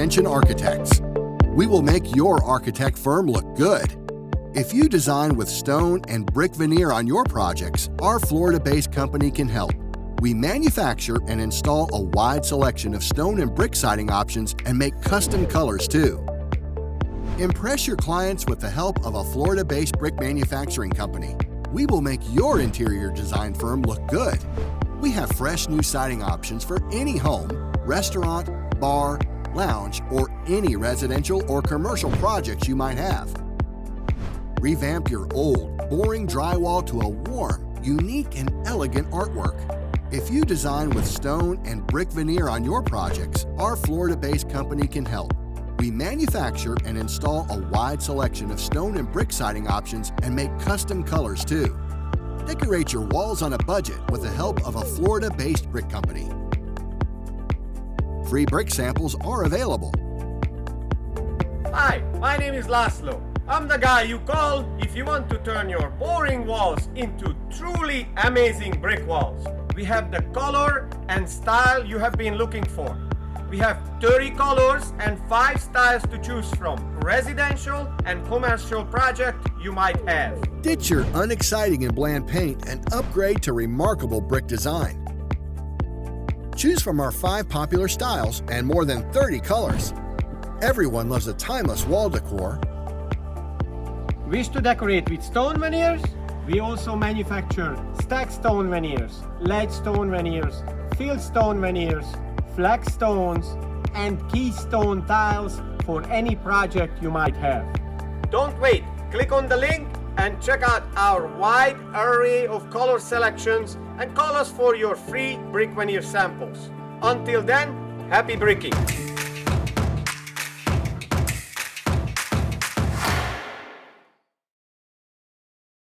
attention architects. We will make your architect firm look good. If you design with stone and brick veneer on your projects, our Florida-based company can help. We manufacture and install a wide selection of stone and brick siding options and make custom colors too. Impress your clients with the help of a Florida-based brick manufacturing company. We will make your interior design firm look good. We have fresh new siding options for any home, restaurant, bar, lounge, or any residential or commercial projects you might have. Revamp your old, boring drywall to a warm, unique, and elegant artwork. If you design with stone and brick veneer on your projects, our Florida-based company can help. We manufacture and install a wide selection of stone and brick siding options and make custom colors too. Decorate your walls on a budget with the help of a Florida-based brick company. Free brick samples are available. Hi, my name is Laszlo. I'm the guy you call if you want to turn your boring walls into truly amazing brick walls. We have the color and style you have been looking for. We have 30 colors and 5 styles to choose from. Residential and commercial project you might have. Ditch your unexciting and bland paint and upgrade to remarkable brick design. Choose from our 5 popular styles and more than 30 colors. Everyone loves a timeless wall decor. Wish to decorate with stone veneers? We also manufacture stacked stone veneers, lead stone veneers, field stone veneers, flex stones, and keystone tiles for any project you might have. Don't wait, click on the link and check out our wide array of color selections and call us for your free brick veneer samples. Until then, happy bricking!